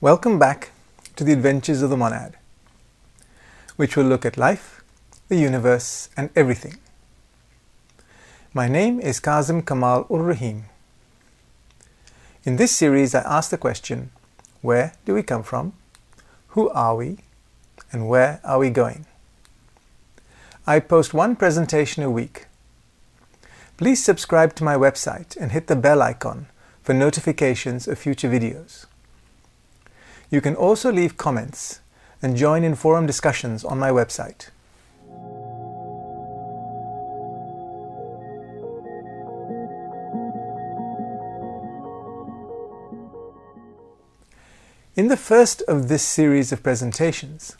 Welcome back to the Adventures of the Monad, which will look at life, the universe, and everything. My name is Kazim Kamal-ur-Rahim. In this series, I ask the question, where do we come from, who are we, and where are we going? I post one presentation a week. Please subscribe to my website and hit the bell icon for notifications of future videos. You can also leave comments and join in forum discussions on my website. In the first of this series of presentations,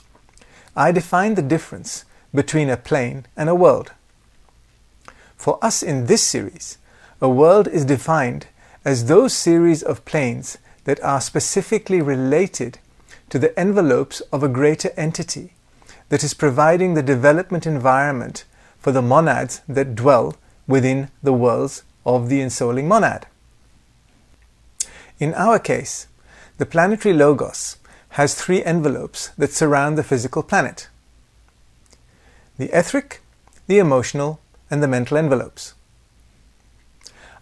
I defined the difference between a plane and a world. For us in this series, a world is defined as those series of planes that are specifically related to the envelopes of a greater entity that is providing the development environment for the monads that dwell within the worlds of the ensouling monad. In our case, the planetary logos has three envelopes that surround the physical planet: the etheric, the emotional, and the mental envelopes.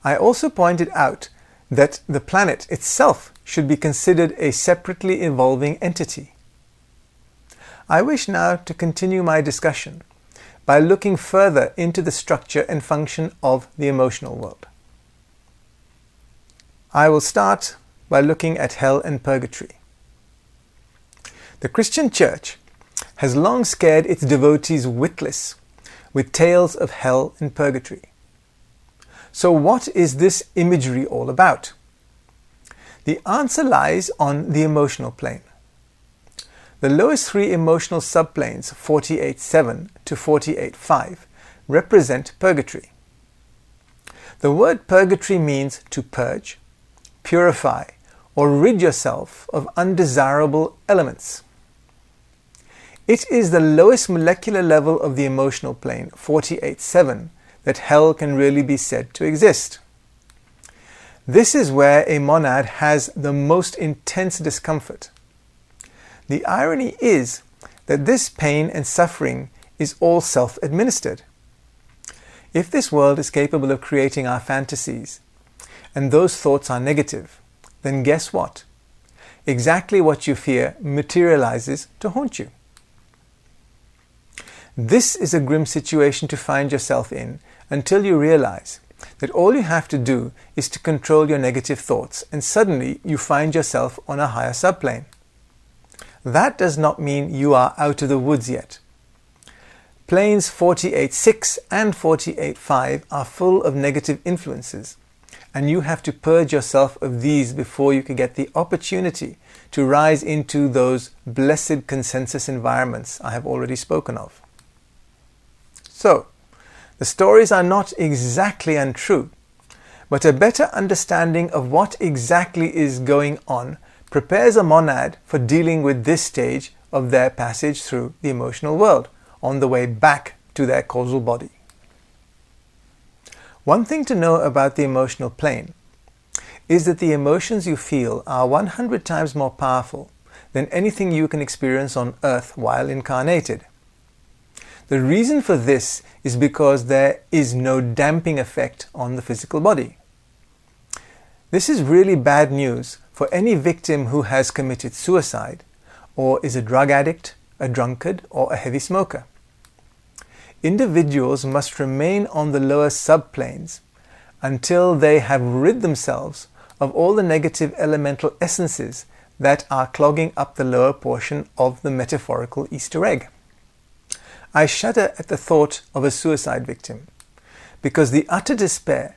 I also pointed out that the planet itself should be considered a separately evolving entity. I wish now to continue my discussion by looking further into the structure and function of the emotional world. I will start by looking at hell and purgatory. The Christian Church has long scared its devotees witless with tales of hell and purgatory. So what is this imagery all about? The answer lies on the emotional plane. The lowest three emotional subplanes, 48.7 to 48.5, represent purgatory. The word purgatory means to purge, purify, or rid yourself of undesirable elements. It is the lowest molecular level of the emotional plane, 48.7, that hell can really be said to exist. This is where a monad has the most intense discomfort. The irony is that this pain and suffering is all self-administered. If this world is capable of creating our fantasies, and those thoughts are negative, then guess what? Exactly what you fear materializes to haunt you. This is a grim situation to find yourself in until you realize that all you have to do is to control your negative thoughts, and suddenly you find yourself on a higher subplane. That does not mean you are out of the woods yet. Planes 48.6 and 48.5 are full of negative influences, and you have to purge yourself of these before you can get the opportunity to rise into those blessed consensus environments I have already spoken of. So, the stories are not exactly untrue, but a better understanding of what exactly is going on prepares a monad for dealing with this stage of their passage through the emotional world on the way back to their causal body. One thing to know about the emotional plane is that the emotions you feel are 100 times more powerful than anything you can experience on earth while incarnated. The reason for this is because there is no damping effect on the physical body. This is really bad news for any victim who has committed suicide or is a drug addict, a drunkard, or a heavy smoker. Individuals must remain on the lower subplanes until they have rid themselves of all the negative elemental essences that are clogging up the lower portion of the metaphorical Easter egg. I shudder at the thought of a suicide victim, because the utter despair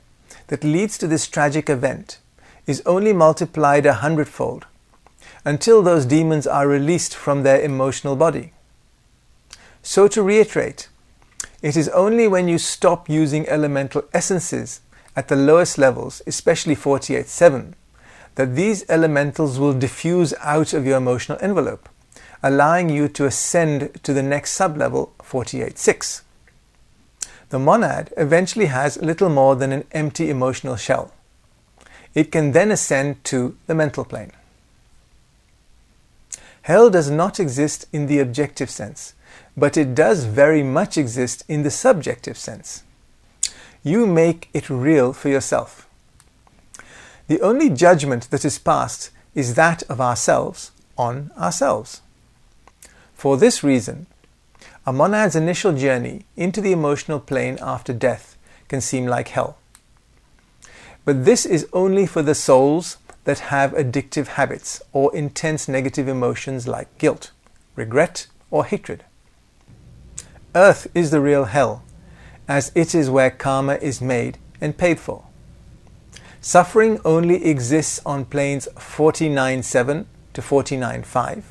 that leads to this tragic event is only multiplied 100-fold until those demons are released from their emotional body. So to reiterate, it is only when you stop using elemental essences at the lowest levels, especially 48.7, that these elementals will diffuse out of your emotional envelope, allowing you to ascend to the next sublevel, 48.6. The monad eventually has little more than an empty emotional shell. It can then ascend to the mental plane. Hell does not exist in the objective sense, but it does very much exist in the subjective sense. You make it real for yourself. The only judgment that is passed is that of ourselves on ourselves. For this reason, a monad's initial journey into the emotional plane after death can seem like hell. But this is only for the souls that have addictive habits or intense negative emotions like guilt, regret, or hatred. Earth is the real hell, as it is where karma is made and paid for. Suffering only exists on planes 49.7 to 49.5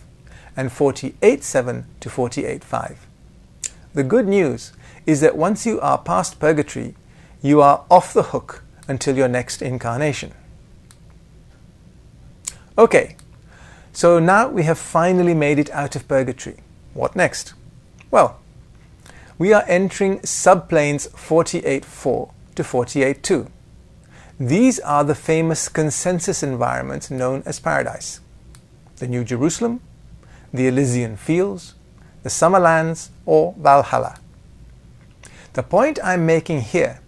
and 48.7 to 48.5. The good news is that once you are past purgatory, you are off the hook until your next incarnation. Okay, so now we have finally made it out of purgatory. What next? Well, we are entering subplanes 48.4 to 48.2. These are the famous consensus environments known as paradise. The New Jerusalem, the Elysian Fields, the Summerlands, or Valhalla. The point I'm making here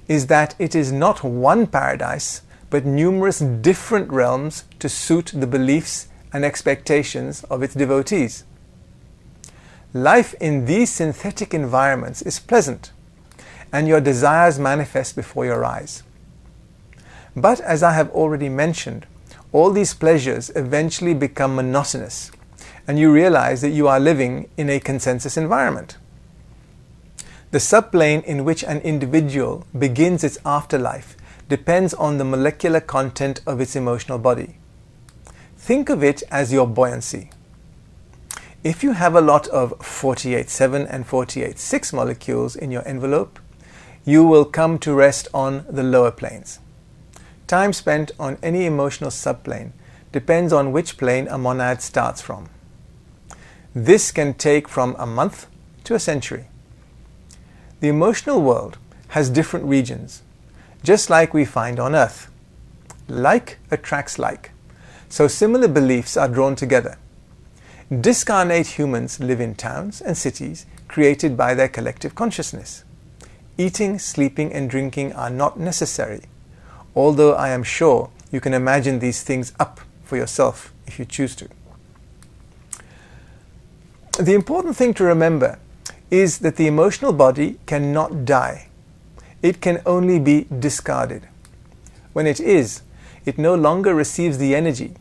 is that it is not one paradise, but numerous different realms to suit the beliefs and expectations of its devotees. Life in these synthetic environments is pleasant, and your desires manifest before your eyes. But as I have already mentioned, all these pleasures eventually become monotonous, and you realize that you are living in a consensus environment. The subplane in which an individual begins its afterlife depends on the molecular content of its emotional body. Think of it as your buoyancy. If you have a lot of 48.7 and 48.6 molecules in your envelope, you will come to rest on the lower planes. Time spent on any emotional subplane depends on which plane a monad starts from. This can take from a month to a century. The emotional world has different regions, just like we find on Earth. Like attracts like, so similar beliefs are drawn together. Discarnate humans live in towns and cities created by their collective consciousness. Eating, sleeping, and drinking are not necessary, although I am sure you can imagine these things up for yourself if you choose to. The important thing to remember is that the emotional body cannot die. It can only be discarded. When it is, it no longer receives the energy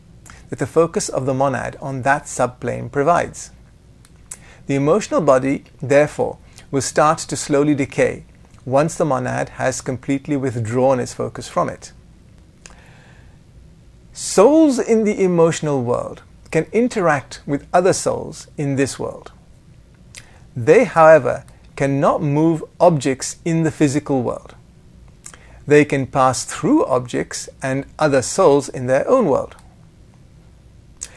that the focus of the monad on that subplane provides. The emotional body, therefore, will start to slowly decay once the monad has completely withdrawn its focus from it. Souls in the emotional world can interact with other souls in this world. They, however, cannot move objects in the physical world. They can pass through objects and other souls in their own world.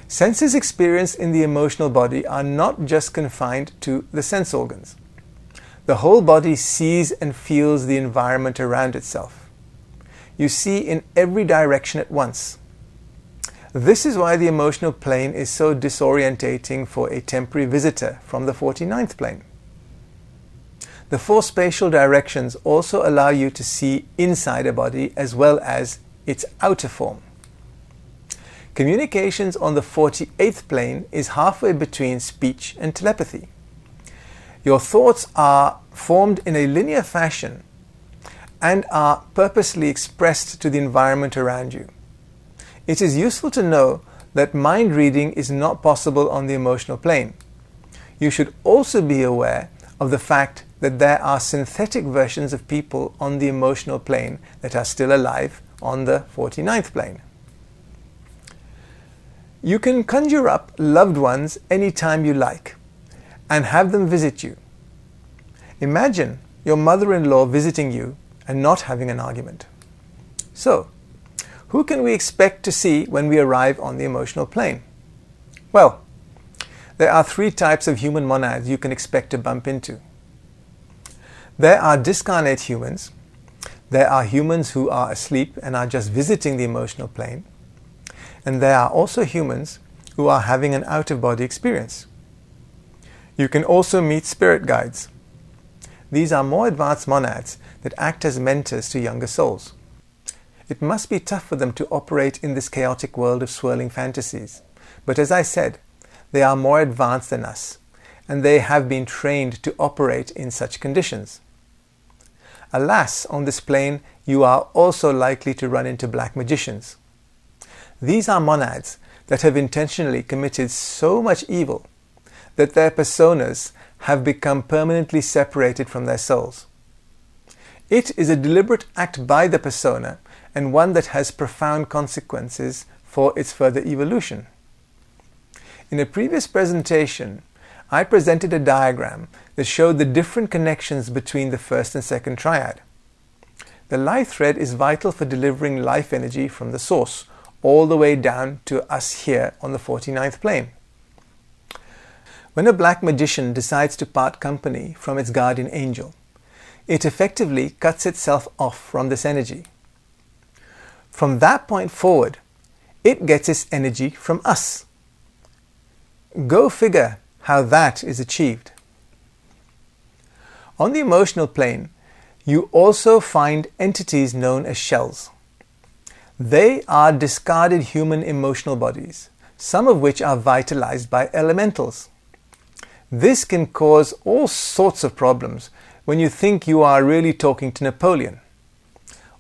Senses experienced in the emotional body are not just confined to the sense organs. The whole body sees and feels the environment around itself. You see in every direction at once. This is why the emotional plane is so disorientating for a temporary visitor from the 49th plane. The four spatial directions also allow you to see inside a body as well as its outer form. Communications on the 48th plane is halfway between speech and telepathy. Your thoughts are formed in a linear fashion and are purposely expressed to the environment around you. It is useful to know that mind reading is not possible on the emotional plane. You should also be aware of the fact that there are synthetic versions of people on the emotional plane that are still alive on the 49th plane. You can conjure up loved ones anytime you like and have them visit you. Imagine your mother-in-law visiting you and not having an argument. So, who can we expect to see when we arrive on the emotional plane? Well, there are three types of human monads you can expect to bump into. There are discarnate humans. There are humans who are asleep and are just visiting the emotional plane. And there are also humans who are having an out-of-body experience. You can also meet spirit guides. These are more advanced monads that act as mentors to younger souls. It must be tough for them to operate in this chaotic world of swirling fantasies. But as I said, they are more advanced than us, and they have been trained to operate in such conditions. Alas, on this plane, you are also likely to run into black magicians. These are monads that have intentionally committed so much evil that their personas have become permanently separated from their souls. It is a deliberate act by the persona, and one that has profound consequences for its further evolution. In a previous presentation, I presented a diagram that showed the different connections between the first and second triad. The life thread is vital for delivering life energy from the source, all the way down to us here on the 49th plane. When a black magician decides to part company from its guardian angel, it effectively cuts itself off from this energy. From that point forward, it gets its energy from us. Go figure how that is achieved. On the emotional plane, you also find entities known as shells. They are discarded human emotional bodies, some of which are vitalized by elementals. This can cause all sorts of problems when you think you are really talking to Napoleon.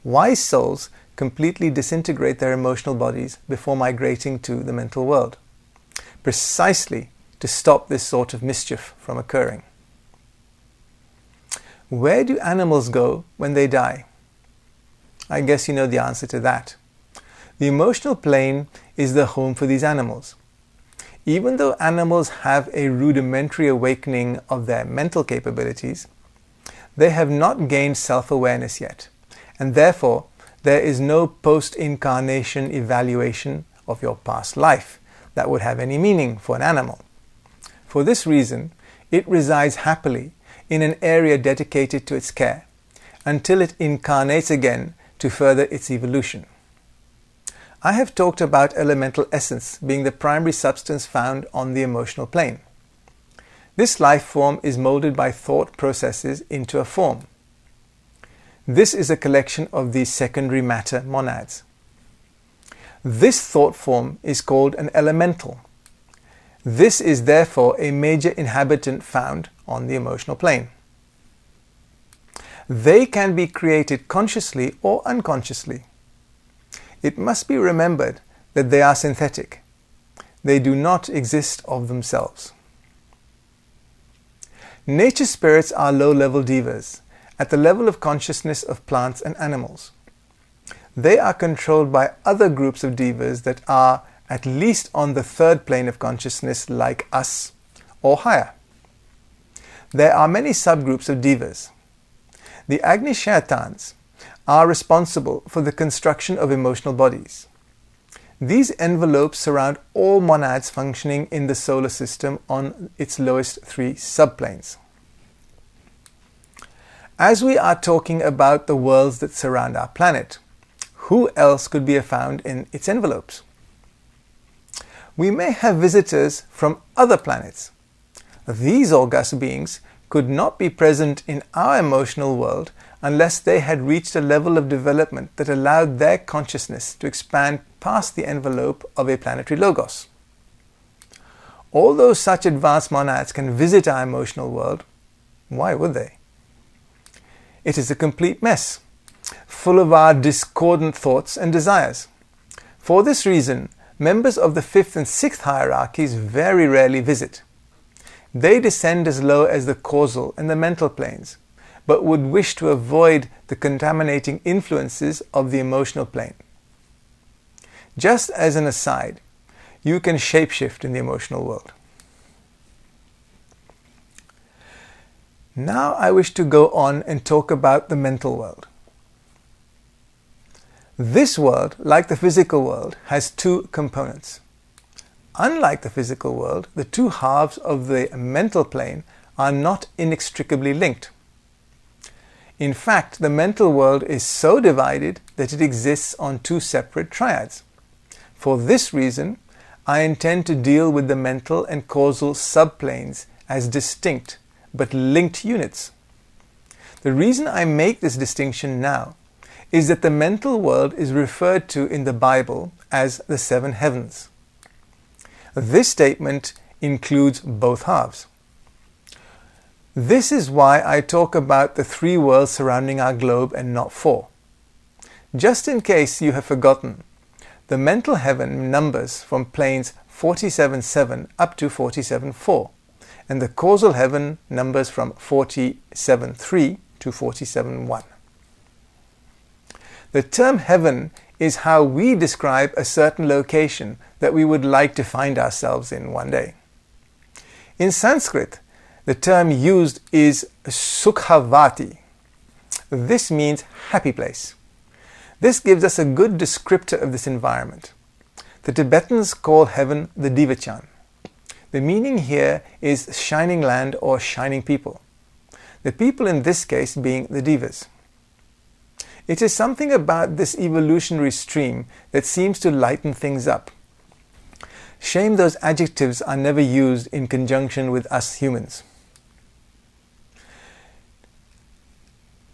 Wise souls completely disintegrate their emotional bodies before migrating to the mental world, precisely to stop this sort of mischief from occurring. Where do animals go when they die? I guess you know the answer to that. The emotional plane is the home for these animals. Even though animals have a rudimentary awakening of their mental capabilities, they have not gained self-awareness yet, and therefore there is no post-incarnation evaluation of your past life that would have any meaning for an animal. For this reason, it resides happily in an area dedicated to its care until it incarnates again to further its evolution. I have talked about elemental essence being the primary substance found on the emotional plane. This life form is molded by thought processes into a form. This is a collection of these secondary matter monads. This thought form is called an elemental. This is therefore a major inhabitant found on the emotional plane. They can be created consciously or unconsciously. It must be remembered that they are synthetic. They do not exist of themselves. Nature spirits are low-level devas, at the level of consciousness of plants and animals. They are controlled by other groups of devas that are at least on the third plane of consciousness like us, or higher. There are many subgroups of devas. The Agni Shaitans are responsible for the construction of emotional bodies. These envelopes surround all monads functioning in the solar system on its lowest three subplanes. As we are talking about the worlds that surround our planet, who else could be found in its envelopes? We may have visitors from other planets. These august beings could not be present in our emotional world unless they had reached a level of development that allowed their consciousness to expand past the envelope of a planetary logos. Although such advanced monads can visit our emotional world, why would they? It is a complete mess, full of our discordant thoughts and desires. For this reason, members of the 5th and 6th hierarchies very rarely visit. They descend as low as the causal and the mental planes, but would wish to avoid the contaminating influences of the emotional plane. Just as an aside, you can shapeshift in the emotional world. Now I wish to go on and talk about the mental world. This world, like the physical world, has two components. Unlike the physical world, the two halves of the mental plane are not inextricably linked. In fact, the mental world is so divided that it exists on two separate triads. For this reason, I intend to deal with the mental and causal subplanes as distinct but linked units. The reason I make this distinction now is that the mental world is referred to in the Bible as the seven heavens. This statement includes both halves. This is why I talk about the three worlds surrounding our globe and not four. Just in case you have forgotten, the mental heaven numbers from planes 47.7 up to 47.4, and the causal heaven numbers from 47.3 to 47.1. The term heaven is how we describe a certain location that we would like to find ourselves in one day. In Sanskrit, the term used is Sukhavati. This means happy place. This gives us a good descriptor of this environment. The Tibetans call heaven the Divachan. The meaning here is shining land or shining people. The people in this case being the Divas. It is something about this evolutionary stream that seems to lighten things up. Shame those adjectives are never used in conjunction with us humans.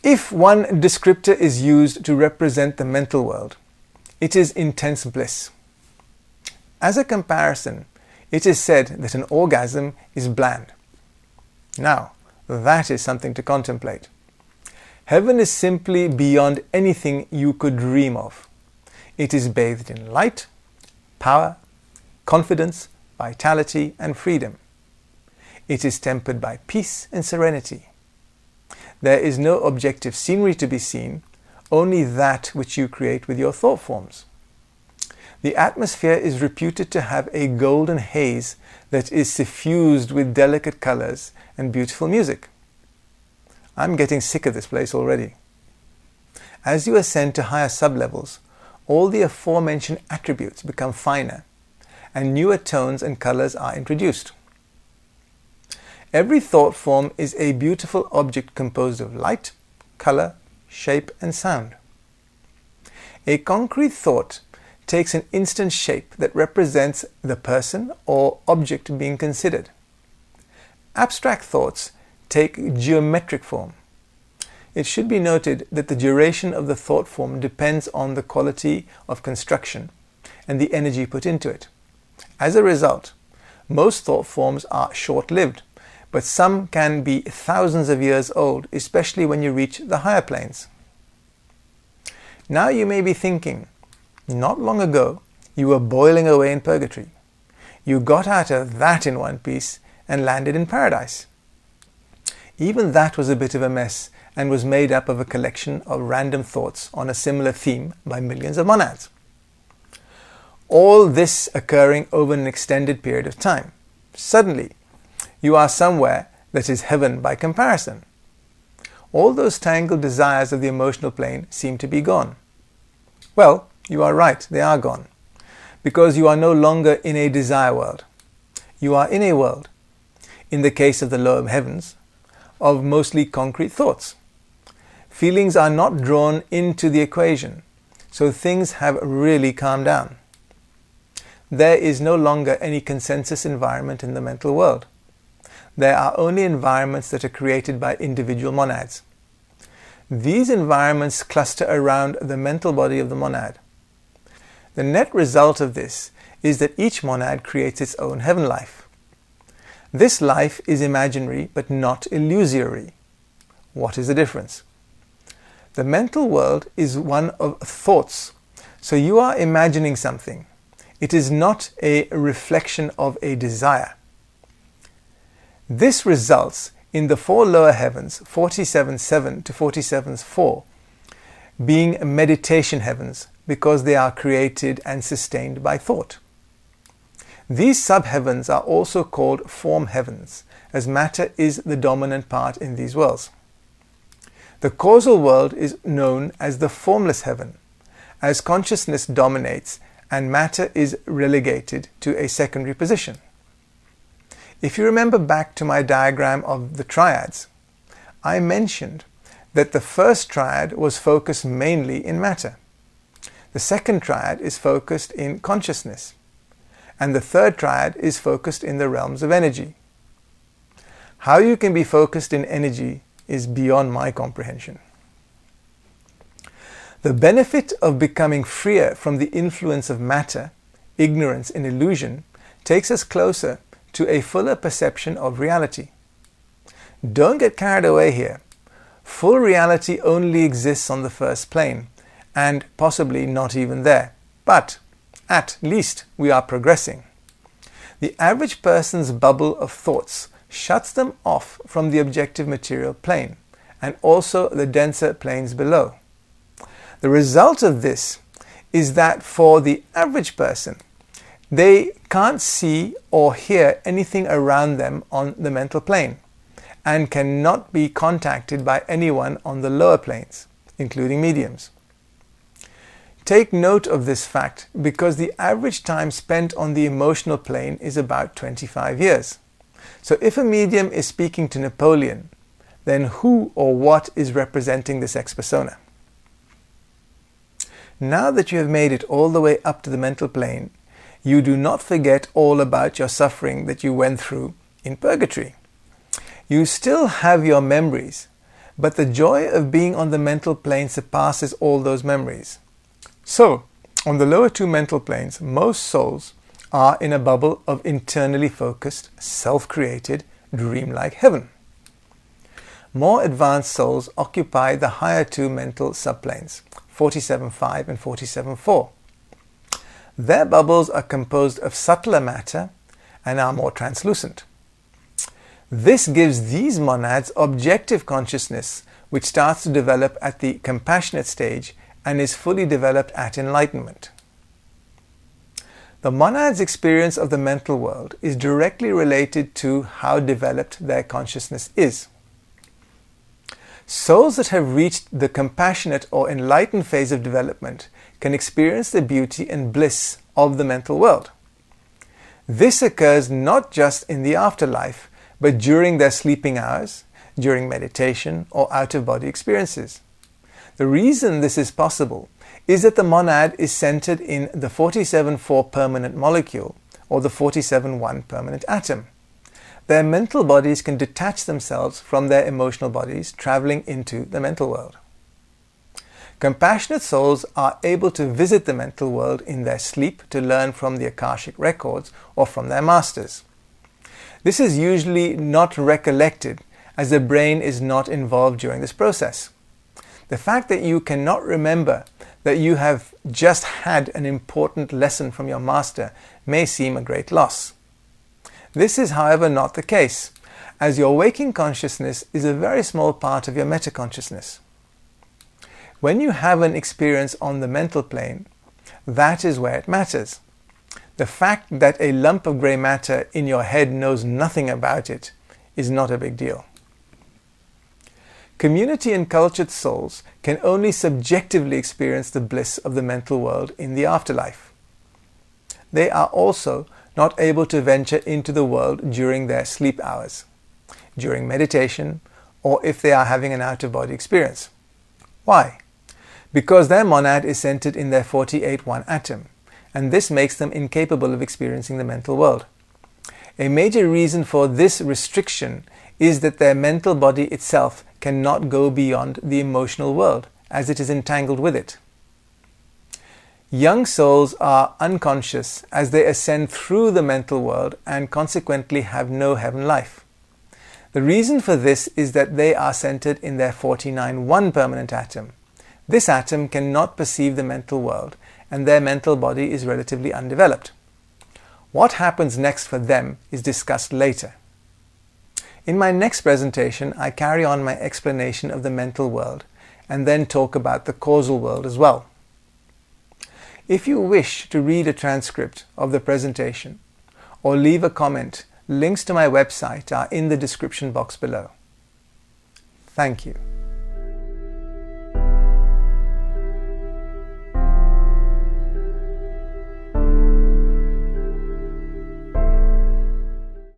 If one descriptor is used to represent the mental world, it is intense bliss. As a comparison, it is said that an orgasm is bland. Now, that is something to contemplate. Heaven is simply beyond anything you could dream of. It is bathed in light, power, confidence, vitality, and freedom. It is tempered by peace and serenity. There is no objective scenery to be seen, only that which you create with your thought forms. The atmosphere is reputed to have a golden haze that is suffused with delicate colors and beautiful music. I'm getting sick of this place already. As you ascend to higher sublevels, all the aforementioned attributes become finer, and newer tones and colors are introduced. Every thought form is a beautiful object composed of light, color, shape, and sound. A concrete thought takes an instant shape that represents the person or object being considered. Abstract thoughts take geometric form. It should be noted that the duration of the thought form depends on the quality of construction and the energy put into it. As a result, most thought forms are short-lived, but some can be thousands of years old, especially when you reach the higher planes. Now you may be thinking, not long ago, you were boiling away in purgatory. You got out of that in one piece and landed in paradise. Even that was a bit of a mess and was made up of a collection of random thoughts on a similar theme by millions of monads. All this occurring over an extended period of time. Suddenly, you are somewhere that is heaven by comparison. All those tangled desires of the emotional plane seem to be gone. Well, you are right, they are gone, because you are no longer in a desire world. You are in a world, in the case of the lower heavens, of mostly concrete thoughts. Feelings are not drawn into the equation, so things have really calmed down. There is no longer any consensus environment in the mental world. There are only environments that are created by individual monads. These environments cluster around the mental body of the monad. The net result of this is that each monad creates its own heaven life. This life is imaginary but not illusory. What is the difference? The mental world is one of thoughts, so you are imagining something. It is not a reflection of a desire. This results in the four lower heavens, 47.7 to 47.4, being meditation heavens because they are created and sustained by thought. These sub-heavens are also called form heavens, as matter is the dominant part in these worlds. The causal world is known as the formless heaven, as consciousness dominates and matter is relegated to a secondary position. If you remember back to my diagram of the triads, I mentioned that the first triad was focused mainly in matter. The second triad is focused in consciousness. and the third triad is focused in the realms of energy. How you can be focused in energy is beyond my comprehension. The benefit of becoming freer from the influence of matter, ignorance and illusion takes us closer to a fuller perception of reality. Don't get carried away here. Full reality only exists on the first plane, and possibly not even there. But at least we are progressing. The average person's bubble of thoughts shuts them off from the objective material plane, and also the denser planes below. The result of this is that for the average person, they can't see or hear anything around them on the mental plane, and cannot be contacted by anyone on the lower planes, including mediums. Take note of this fact because the average time spent on the emotional plane is about 25 years. So if a medium is speaking to Napoleon, then who or what is representing this ex-persona? Now that you have made it all the way up to the mental plane, you do not forget all about your suffering that you went through in Purgatory. You still have your memories, but the joy of being on the mental plane surpasses all those memories. So, on the lower two mental planes, most souls are in a bubble of internally focused, self-created, dreamlike heaven. More advanced souls occupy the higher two mental subplanes, 47.5 and 47.4. Their bubbles are composed of subtler matter and are more translucent. This gives these monads objective consciousness, which starts to develop at the compassionate stage and is fully developed at enlightenment. The monad's experience of the mental world is directly related to how developed their consciousness is. Souls that have reached the compassionate or enlightened phase of development can experience the beauty and bliss of the mental world. This occurs not just in the afterlife, but during their sleeping hours, during meditation, or out-of-body experiences. The reason this is possible is that the monad is centered in the 47.4 permanent molecule, or the 47.1 permanent atom. Their mental bodies can detach themselves from their emotional bodies, traveling into the mental world. Compassionate souls are able to visit the mental world in their sleep to learn from the Akashic records or from their masters. This is usually not recollected as the brain is not involved during this process. The fact that you cannot remember that you have just had an important lesson from your master may seem a great loss. This is, however, not the case, as your waking consciousness is a very small part of your metaconsciousness. When you have an experience on the mental plane, that is where it matters. The fact that a lump of grey matter in your head knows nothing about it is not a big deal. Community and cultured souls can only subjectively experience the bliss of the mental world in the afterlife. They are also not able to venture into the world during their sleep hours, during meditation, or if they are having an out-of-body experience. Why? Because their monad is centered in their 48.1 atom, and this makes them incapable of experiencing the mental world. A major reason for this restriction is that their mental body itself cannot go beyond the emotional world, as it is entangled with it. Young souls are unconscious as they ascend through the mental world and consequently have no heaven life. The reason for this is that they are centered in their 49.1 permanent atom. This atom cannot perceive the mental world, and their mental body is relatively undeveloped. What happens next for them is discussed later. In my next presentation, I carry on my explanation of the mental world and then talk about the causal world as well. If you wish to read a transcript of the presentation or leave a comment, links to my website are in the description box below. Thank you.